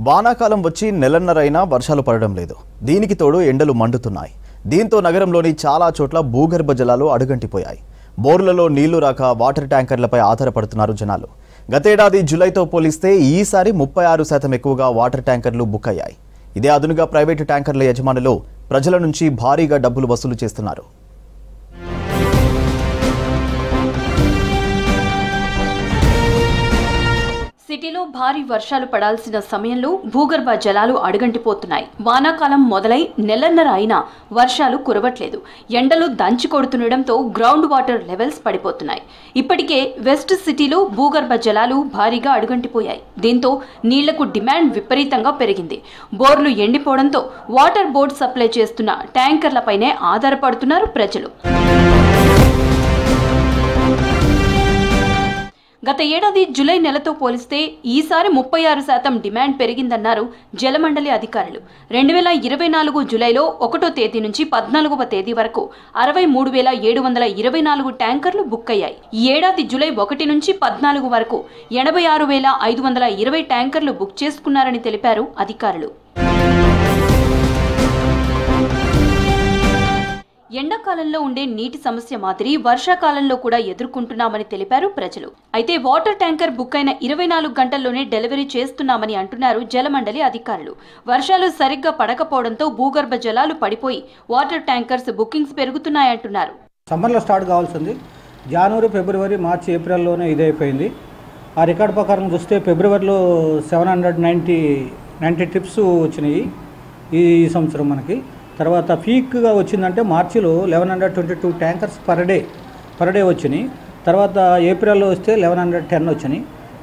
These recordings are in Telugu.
వానాకాలం వచ్చి నెలన్నరైనా వర్షాలు పడడం లేదు. దీనికి తోడు ఎండలు మండుతున్నాయి. దీంతో నగరంలోని చాలా చోట్ల భూగర్భ జలాలు అడుగంటిపోయాయి. బోర్లలో నీళ్లు రాక వాటర్ ట్యాంకర్లపై ఆధారపడుతున్నారు జనాలు. గతేడాది జూలైతో పోలిస్తే ఈసారి 36% ఎక్కువగా వాటర్ ట్యాంకర్లు బుక్ అయ్యాయి. ఇదే అదునుగా ప్రైవేటు ట్యాంకర్ల యజమానులు ప్రజల నుంచి భారీగా డబ్బులు వసూలు చేస్తున్నారు. సిటీలో భారీ వర్షాలు పడాల్సిన సమయంలో భూగర్భ జలాలు అడుగంటిపోతున్నాయి. వానాకాలం మొదలై నెలన్నర అయినా వర్షాలు కురవట్లేదు. ఎండలు దంచి కొడుతుండటంతో గ్రౌండ్ వాటర్ లెవెల్స్ పడిపోతున్నాయి. ఇప్పటికే వెస్ట్ సిటీలో భూగర్భ జలాలు భారీగా అడుగంటిపోయాయి. దీంతో నీళ్లకు డిమాండ్ విపరీతంగా పెరిగింది. బోర్లు ఎండిపోవడంతో వాటర్ బోర్డు సప్లై చేస్తున్న ట్యాంకర్లపైనే ఆధారపడుతున్నారు ప్రజలు. గత ఏడాది జూలై నెలతో పోలిస్తే ఈసారి 36% డిమాండ్ పెరిగిందన్నారు జలమండలి అధికారులు. 2024 జూలైలో 1వ తేదీ నుంచి 14వ తేదీ వరకు 63,724 ట్యాంకర్లు బుక్ అయ్యాయి. ఈ ఏడాది జూలై 1 నుంచి 14 వరకు 86,520 ట్యాంకర్లు బుక్ చేసుకున్నారని తెలిపారు అధికారులు. ఎండాకాలంలో ఉండే నీటి సమస్య మాదిరి వర్షాకాలంలో కూడా ఎదుర్కొంటున్నామని తెలిపారు ప్రజలు. అయితే వాటర్ ట్యాంకర్ బుక్ అయిన 24 గంటల్లోనే డెలివరీ చేస్తున్నామని అంటున్నారు జలమండలి అధికారులు. వర్షాలు సరిగ్గా పడకపోవడంతో భూగర్భ జలాలు పడిపోయి వాటర్ ట్యాంకర్స్ బుకింగ్స్ పెరుగుతున్నాయంటున్నారు. సమ్మర్లో స్టార్ట్ కావాల్సింది జనవరి, ఫిబ్రవరి, మార్చి, ఏప్రిల్లోనే ఇదైపోయింది. ఆ రికార్డ్ ప్రకారం చూస్తే ఫిబ్రవరిలో 790 ట్రిప్స్ వచ్చినాయి ఈ సంవత్సరం మనకి. తర్వాత పీక్గా వచ్చిందంటే మార్చిలో 1122 ట్యాంకర్స్ పర్ డే వచ్చినాయి. తర్వాత ఏప్రిల్లో వస్తే 1110 వచ్చినాయి.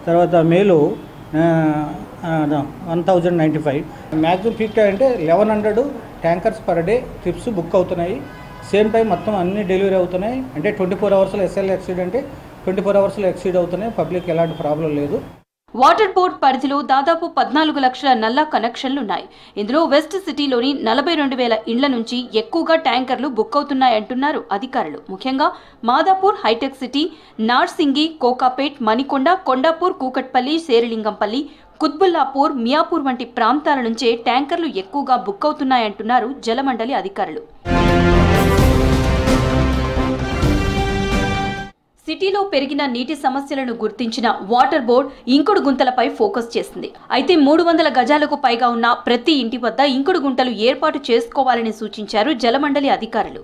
తర్వాత మేలో 1095. మ్యాక్సిమం పీక్ అంటే 1100 tankers per day trips book అవుతున్నాయి. సేమ్ టైం మొత్తం అన్ని డెలివరీ అవుతున్నాయి. అంటే 24 అవర్స్లో ఎస్ఎల్ ఎక్సీడ్ అంటే 24 అవర్స్లో ఎక్సీడ్ అవుతున్నాయి. పబ్లిక్ ఎలాంటి ప్రాబ్లం లేదు. వాటర్ బోర్డ్ పరిధిలో దాదాపు 14 లక్షల నల్లా కనెక్షన్లున్నాయి. ఇందులో వెస్ట్ సిటీలోని 42,000 ఇండ్ల నుంచి ఎక్కువగా ట్యాంకర్లు బుక్ అవుతున్నాయంటున్నారు అధికారులు. ముఖ్యంగా మాదాపూర్, హైటెక్ సిటీ, నార్సింగి, కోకాపేట్, మణికొండ, కొండాపూర్, కూకట్పల్లి, శేరిలింగంపల్లి, కుత్బుల్లాపూర్, మియాపూర్ వంటి ప్రాంతాల నుంచే ట్యాంకర్లు ఎక్కువగా బుక్ అవుతున్నాయంటున్నారు జలమండలి అధికారులు. సిటీలో పెరిగిన నీటి సమస్యలను గుర్తించిన వాటర్ బోర్డ్ ఇంకుడు గుంతలపై ఫోకస్ చేసింది. అయితే 300 గజాలకు పైగా ఉన్న ప్రతి ఇంటి వద్ద ఇంకుడు గుంటలు ఏర్పాటు చేసుకోవాలని సూచించారు జలమండలి అధికారులు.